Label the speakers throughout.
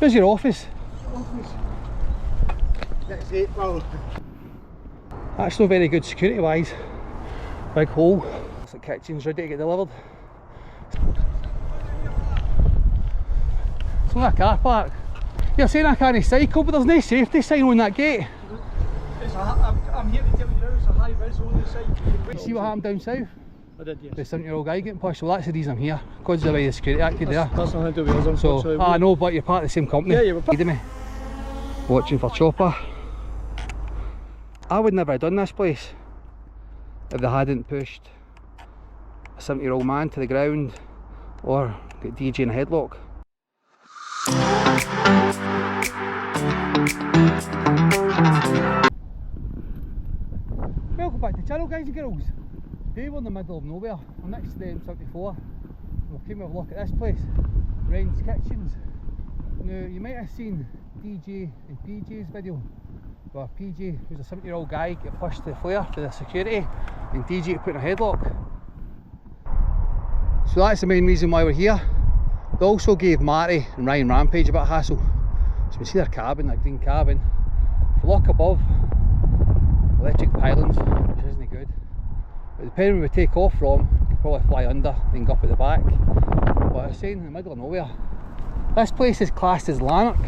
Speaker 1: Where's your office?
Speaker 2: Office. Next April.
Speaker 1: That's not very good security wise. Big hole. Looks like kitchen's ready to get delivered. It's only a car park. You're saying I can't cycle, but there's no safety sign on that gate.
Speaker 2: I'm here to tell you now, it's a high vis only site.
Speaker 1: You see what happened down south?
Speaker 2: I did, yes.
Speaker 1: The 70-year-old guy getting pushed. Well, that's the reason I'm here. Because of the way the security acted there.
Speaker 2: That's nothing to do with us,
Speaker 1: So,
Speaker 2: unfortunately.
Speaker 1: I know, but you're part of the same company.
Speaker 2: Yeah, you were part
Speaker 1: of me. Watching for Chopper. I would never have done this place if they hadn't pushed a 70-year-old man to the ground or got DJ in a headlock. Welcome back to the channel, guys and girls. Today we're in the middle of nowhere. We're next to the M74 and we've came to have a look at this place, Wren Kitchens. Now you might have seen DJ and PJ's video where PJ, who's a 70-year-old guy, get pushed to the flare to the security and DJ put in a headlock. So that's the main reason why we're here. They also gave Marty and Ryan Rampage a bit of hassle. So we see their cabin, that green cabin. If you look above, electric pylons, which isn't good. But depending where we take off from, we could probably fly under and go up at the back. But I was saying, in the middle of nowhere. This place is classed as Lanark,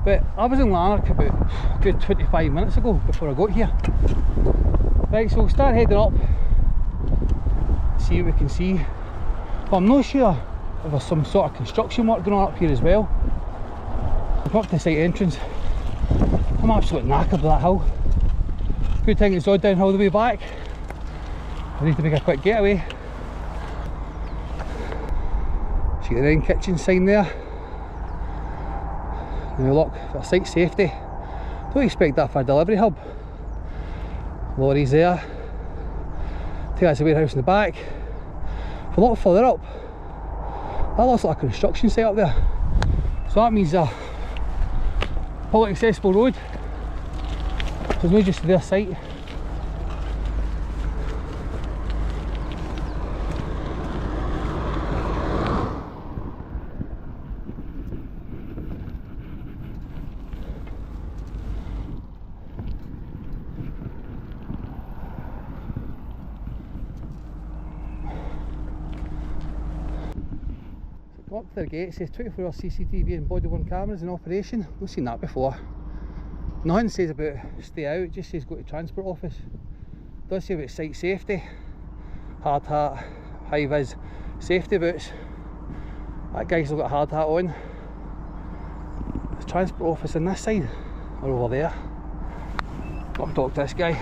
Speaker 1: but I was in Lanark about a good 25 minutes ago before I got here. Right, so we'll start heading up, see what we can see. But I'm not sure if there's some sort of construction work going on up here as well. I've got up to the site entrance. I'm absolutely knackered with that hill. Good thing it's all downhill the way back. I need to make a quick getaway. See the Wren Kitchen sign there. Now look, for site safety, don't expect that for a delivery hub. Lorries there. I think that's the warehouse in the back. If we look further up, that looks like a construction site up there. So that means a public accessible road. So it's not just their site. Up to the gate, it says 24-hour CCTV and body-worn cameras in operation. We've seen that before. Nothing says about stay out, it just says go to transport office. It does say about site safety, hard hat, high-vis safety boots. That guy's still got a hard hat on. The transport office on this side or over there. I'll talk to this guy.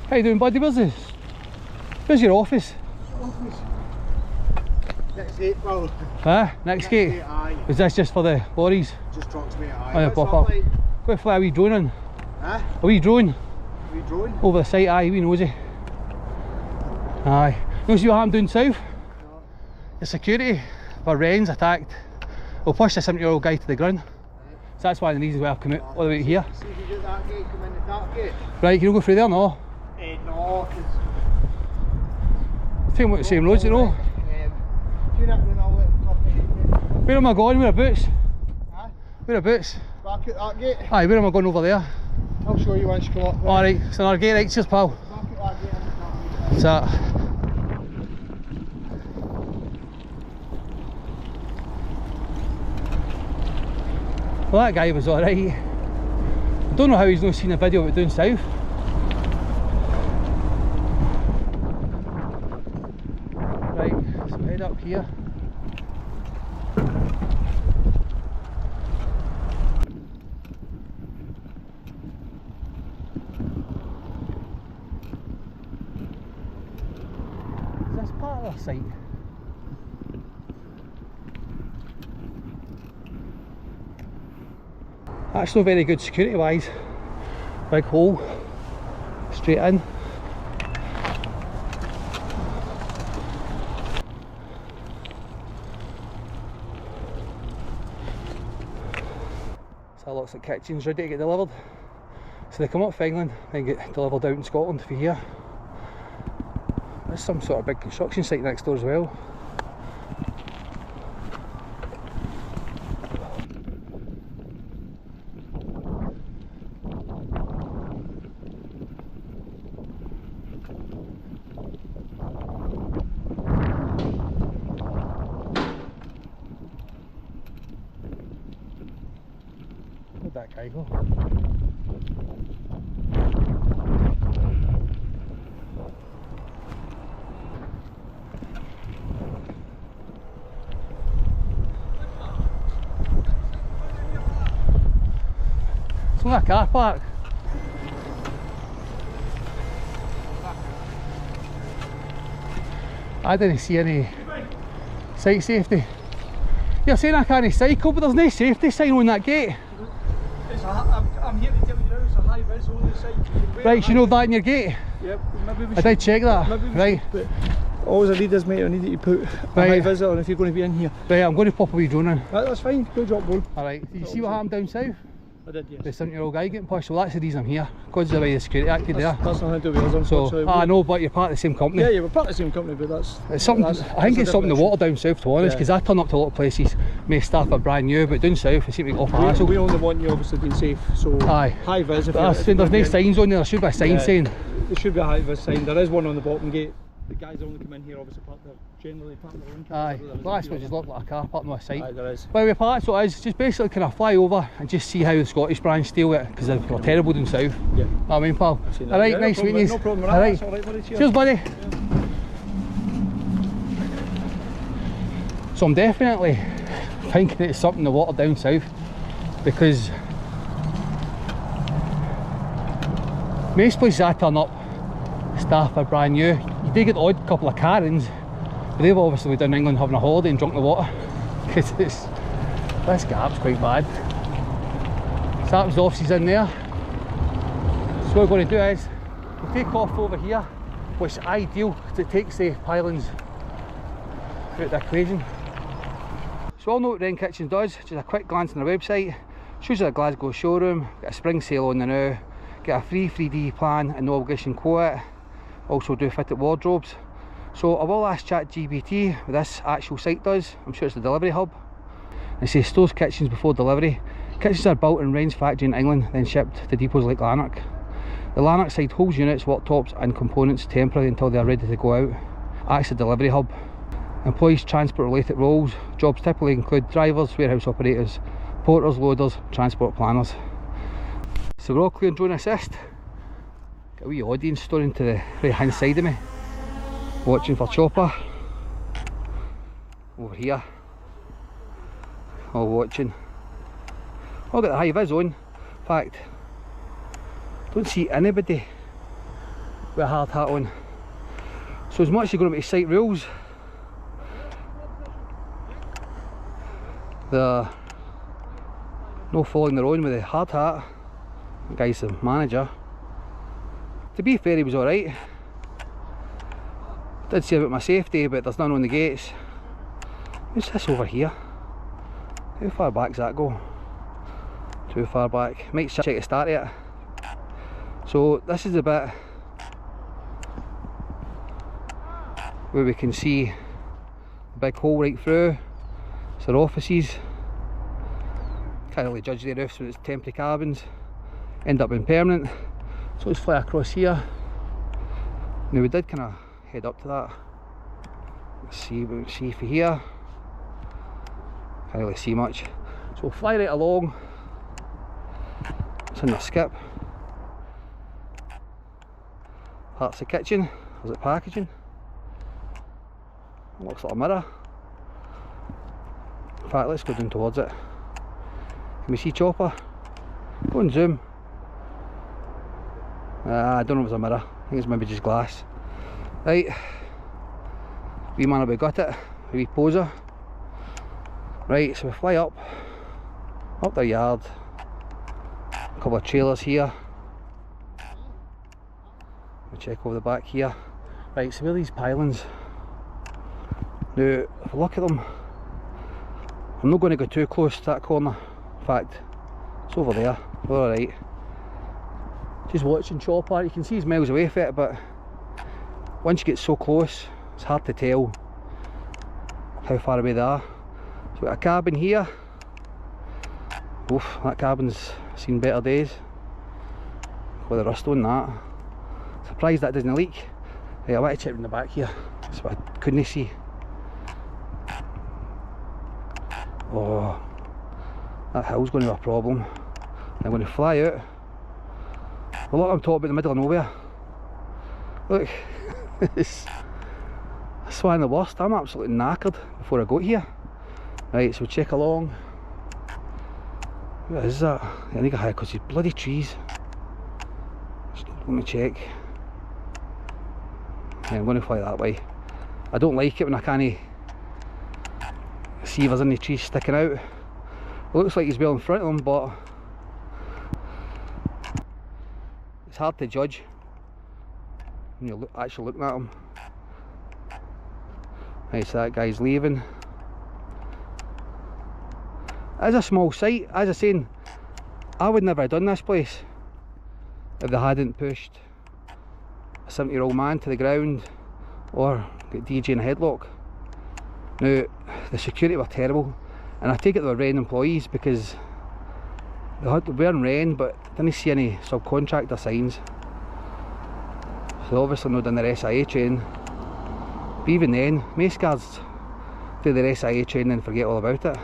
Speaker 1: How you doing, buddy? Where's this? Where's your office?
Speaker 2: Office. Next April.
Speaker 1: Huh? Next gate?
Speaker 2: Aye.
Speaker 1: Is this just for the lorries?
Speaker 2: Just trucks, mate, aye.
Speaker 1: Oh, yeah, pop up. Go fly a wee drone in.
Speaker 2: Huh?
Speaker 1: A wee drone?
Speaker 2: A wee drone?
Speaker 1: Over the site, aye, wee nosy. Aye. You see what I'm doing south?
Speaker 2: No.
Speaker 1: The security for Wren's attacked. We'll push the 70-year-old guy to the ground. So that's why the reason why I've come out all the way to here.
Speaker 2: See if you get that gate, come in at that gate.
Speaker 1: Right, can you go through there? No?
Speaker 2: No, because...
Speaker 1: Taking what the same roads, you know?
Speaker 2: You're not going to let the top of
Speaker 1: Where am I going? Where are boots?
Speaker 2: Huh?
Speaker 1: Where are boots?
Speaker 2: Back at that gate.
Speaker 1: Aye, where am I going over there?
Speaker 2: I'll show you once you come up there.
Speaker 1: Alright, it's another gate, right, cheers pal.
Speaker 2: Back at that gate and that gate.
Speaker 1: What's that? Well, that guy was alright. I don't know how he's not seen a video of it doing south. Right, so head up here. Is this part of the site? That's not very good security wise. Big hole, straight in. So that looks electric kitchens ready to get delivered. So they come up from England and get delivered out in Scotland for here. There's some sort of big construction site next door as well. Where'd that guy go? It's only a car park. I didn't see any site safety. You're saying I can't cycle, but there's no safety sign on that gate.
Speaker 2: I'm here to tell you now, it's a high vis only site.
Speaker 1: Right, you know that in your gate?
Speaker 2: Yep, maybe we
Speaker 1: I did check that. Right.
Speaker 2: All I need is, mate, I need you to put a high vis on if you're going to be in here.
Speaker 1: Right, I'm going to pop a wee drone in.
Speaker 2: That's fine, go drop one.
Speaker 1: Alright, did you see what happened down south?
Speaker 2: I did, yes.
Speaker 1: The 70-year-old guy getting pushed, well that's the reason I'm here. Because of the way the security acted there.
Speaker 2: That's nothing to do with us, unfortunately.
Speaker 1: So, I know, but you're part of the same company.
Speaker 2: Yeah, we're part of the same company, but that's...
Speaker 1: It's something, I think it's something the water down south, to be honest, because I turn up to a lot of places, may staff are brand new, but down south they seem to get off a hassle.
Speaker 2: We only want you obviously being safe, so
Speaker 1: aye.
Speaker 2: High vis.
Speaker 1: There's no signs on there should be a sign saying.
Speaker 2: There should be a high vis sign, there is one on the bottom gate. The guys only come in here obviously generally park their own car.
Speaker 1: Aye, well that's what just looked like a car park on the site.
Speaker 2: Aye, there is.
Speaker 1: But anyway, that's what it is, just basically kind of fly over and just see how the Scottish branch deal with it, because they're terrible down south.
Speaker 2: Yeah.
Speaker 1: I mean, pal. Alright,
Speaker 2: yeah,
Speaker 1: nice meeting you.
Speaker 2: No problem with
Speaker 1: Alright.
Speaker 2: that, alright buddy, cheers.
Speaker 1: Cheers buddy.
Speaker 2: Yeah.
Speaker 1: So I'm definitely thinking it's something the water down south, because most places I turn up, staff are brand new. You do get the odd couple of Karens, but they've obviously been down in England having a holiday and drunk the water, because this gap's quite bad. So that was the offices in there. So what we're going to do is we'll take off over here, which is ideal because it takes the pilings out of the equation. So I'll know what Wren Kitchen does. Just a quick glance on their website, shows you a Glasgow showroom, get a spring sale on the now, get a free 3D plan and no obligation quote. Also do fitted wardrobes. So I will ask ChatGPT what this actual site does. I'm sure it's the delivery hub. It says stores kitchens before delivery. Kitchens are built in Wren's factory in England, then shipped to depots like Lanark. The Lanark side holds units, worktops and components temporarily until they are ready to go out. Acts as a delivery hub. Employs transport related roles. Jobs typically include drivers, warehouse operators, porters, loaders, transport planners. So we're all clear on drone assist. Got a wee audience storing to the right hand side of me, watching for Chopper. Over here, all watching. I'll get the high vis on. In fact, don't see anybody with a hard hat on. So as much as you're going to be site rules, they're no following their own with the hard hat. The guy's the manager. To be fair, he was alright. Did say about my safety, but there's none on the gates. What's this over here? How far back's that go? Too far back. Might check the start of it. So this is the bit where we can see the big hole right through. It's their offices. Can't really judge the roofs when it's temporary cabins. End up being permanent. So let's fly across here. Now we did kind of head up to that. Let's see what we can see for here. Can't really see much. So we'll fly right along. It's in the skip. That's the kitchen. Is it packaging? It looks like a mirror. In fact, let's go down towards it. Can we see Chopper? Go and zoom. I don't know if it's a mirror. I think it's maybe just glass. Right. Wee man, we got it. A wee poser. Right, so we fly up their yard. A couple of trailers here. We check over the back here. Right, so where are these pilings? Now, if we look at them, I'm not going to go too close to that corner. In fact, It's over there. Alright. Just watching Chopper. You can see he's miles away from it, but once you get so close, it's hard to tell how far away they are. So we've got a cabin here. Oof, that cabin's seen better days. With the rust on that. Surprised that doesn't leak. Hey, I want to check in the back here. That's what I couldn't see. Oh, that hill's going to be a problem. I'm going to fly out. Well, look, I'm talking about the middle of nowhere. Look, it's one of the worst. I'm absolutely knackered before I got here. Right, so check along. What is that? I think I had because these bloody trees. Just let me check. Yeah, I'm going to fly that way. I don't like it when I can't see if there's any trees sticking out. It looks like he's well in front of them, but it's hard to judge when you're actually looking at him. Right, so that guy's leaving. It's a small site. As I was saying, I would never have done this place if they hadn't pushed a 70-year-old man to the ground or got DJ in a headlock. Now, the security were terrible, and I take it they were Wren employees because they were in Wren but didn't see any subcontractor signs. So they obviously not done their SIA training. But even then, most guards do their SIA training and forget all about it.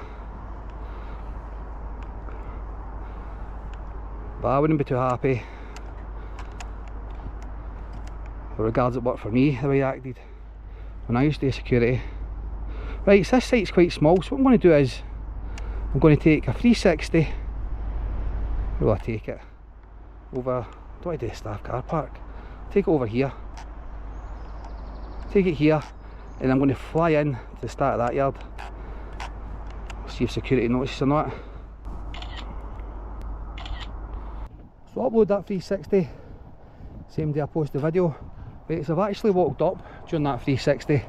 Speaker 1: But I wouldn't be too happy with regards that worked for me, the way I acted when I used to do security. Right, so this site's quite small, so what I'm going to do is I'm going to take a 360. Where will I take it? Over, don't I do a staff car park? Take it over here. Take it here, and I'm going to fly in to the start of that yard. See if security notices or not. So I'll upload that 360 same day I post the video. Right, so I've actually walked up during that 360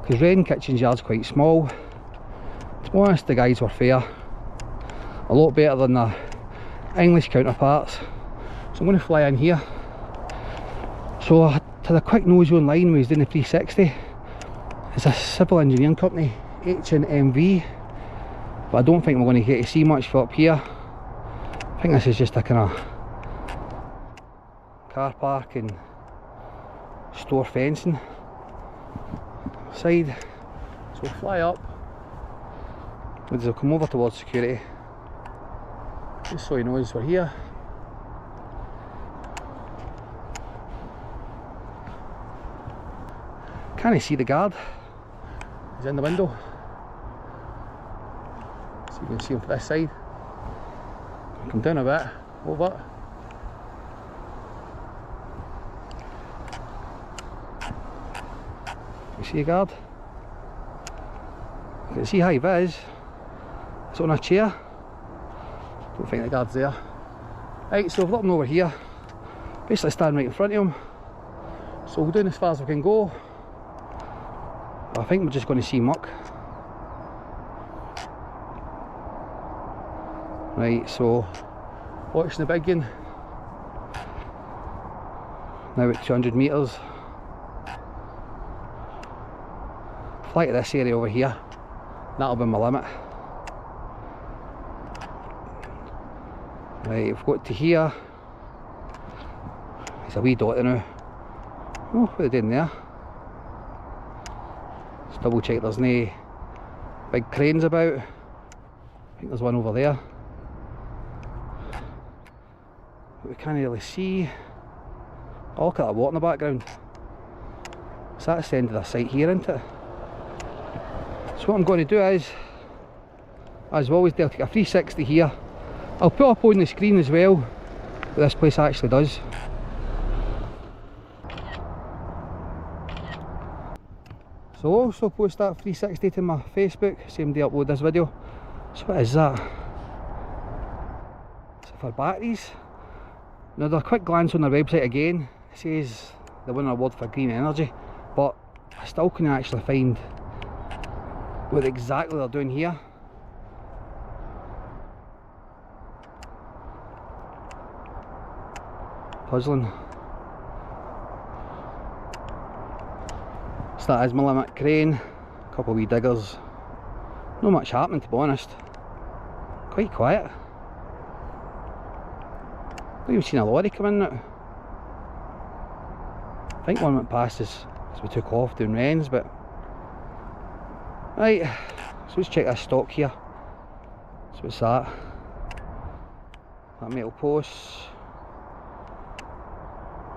Speaker 1: because Wren Kitchen's yard's quite small. To be honest, the guys were fair. A lot better than the English counterparts. So I'm going to fly in here. So I had a quick nose online when I was doing the 360. It's a civil engineering company, H&MV. But I don't think we're going to get to see much from up here. I think this is just a kind of car park and store fencing side. So we'll fly up. We'll come over towards security, just so he knows we're here. Can't he see the guard? He's in the window. So you can see him from this side. Come down a bit, over. You see a guard? You can see how high it is. It's on a chair. Don't think the guard's there. Right, so we've got him over here. Basically standing right in front of him. So we're doing as far as we can go. I think we're just going to see muck. Right, so watching the big one. Now at 200 metres. Fly to this area over here. That'll be my limit. Right, we've got to here. There's a wee dot now. Oh, what are they doing there? Let's double check there's no big cranes about. I think there's one over there. But we can't really see. Oh, look at that water in the background. So that's the end of the site here, isn't it? So what I'm going to do is, as always, I'll take a 360 here. I'll put up on the screen as well what this place actually does. So I'll also post that 360 to my Facebook, same day I upload this video. So what is that? Is it for batteries? Now, a quick glance on their website again, it says they won an award for green energy, but I still can't actually find what exactly they're doing here. puzzling. So that is my limit. Crane, a couple of wee diggers. Not much happening, to be honest. Quite quiet. Not even seen a lorry come in now. I think one went past us as we took off doing Wren's, but... Right, so let's check this stock here. So what's that? That metal post.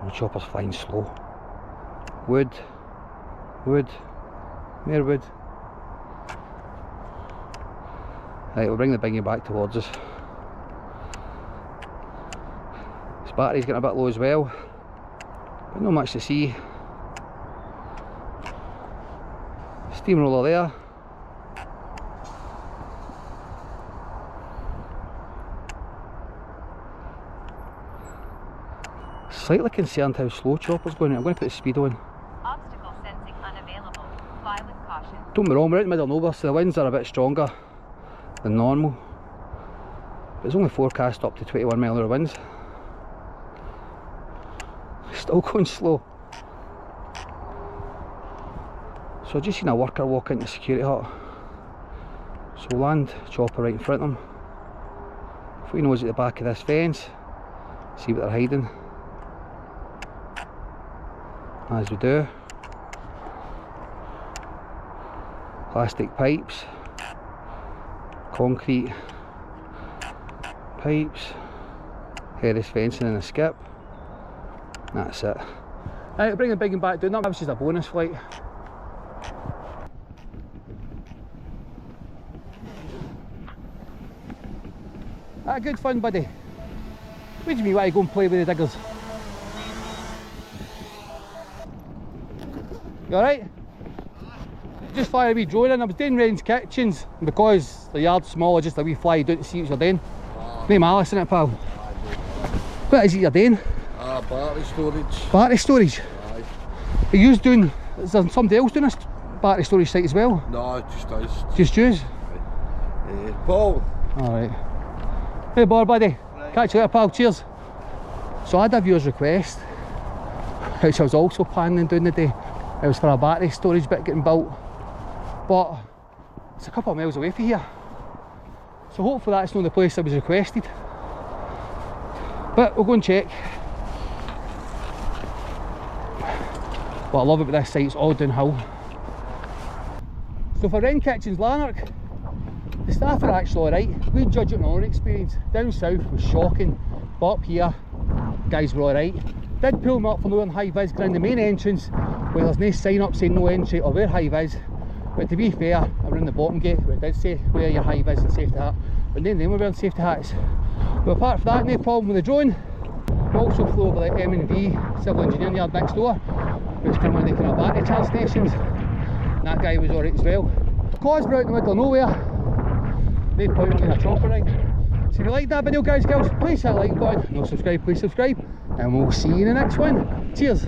Speaker 1: The chopper's flying slow. Wood. Wood. More wood. Right, we'll bring the bingy back towards us. This battery's getting a bit low as well, but not much to see. Steamroller there. Slightly concerned how slow chopper's going. I'm going to put the speed on.
Speaker 3: Obstacle sensing unavailable. Fly with caution.
Speaker 1: Don't be wrong, we're out in the middle of nowhere, so the winds are a bit stronger than normal. But it's only forecast up to 21 mile/hour winds. Still going slow. So I've just seen a worker walk into the security hut. So we'll land chopper right in front of him. If we nose at the back of this fence, see what they're hiding. As we do. Plastic pipes, concrete pipes, terrace fencing and a skip. That's it. Right, I'll bring the big one back down. That was just a bonus flight. Good fun, buddy. Where do you mean why you go and play with the diggers? You alright? Just fire a wee drone in. I was doing Wren's Kitchens, and because the yard's small, I just a wee fly down to see what you're doing. Name Alice in it, pal. What is it you're doing?
Speaker 4: Battery storage.
Speaker 1: Battery storage?
Speaker 4: Aye.
Speaker 1: Are you doing, is there somebody else doing this battery storage site as well?
Speaker 4: No, just us.
Speaker 1: Just yours?
Speaker 4: Paul.
Speaker 1: Alright. Hey boy, buddy. Right. Catch you later, pal. Cheers. So I had a viewer's request, which I was also planning on doing today. It was for a battery storage bit getting built, but it's a couple of miles away from here. So hopefully that's not the place that was requested. But we'll go and check. What I love about this site, it's all downhill. So for Wren Kitchens Lanark, the staff are actually alright. We judge it on our own experience. Down south was shocking, but up here, guys were alright. Did pull them up for no on high vis around the main entrance, where there's no sign up saying no entry or wear high vis. But to be fair, around the bottom gate, where it did say wear your high vis and safety hat, but none of them were wearing safety hats. But apart from that, no problem with the drone. We also flew over the M&V civil engineering yard next door, which is one of the kind of battery charge stations. And that guy was alright as well. Because we're out in the middle of nowhere, no point in a chopper rig. So if you like that video, guys, girls, please hit the like button. No subscribe, please subscribe. And we'll see you in the next one. Cheers.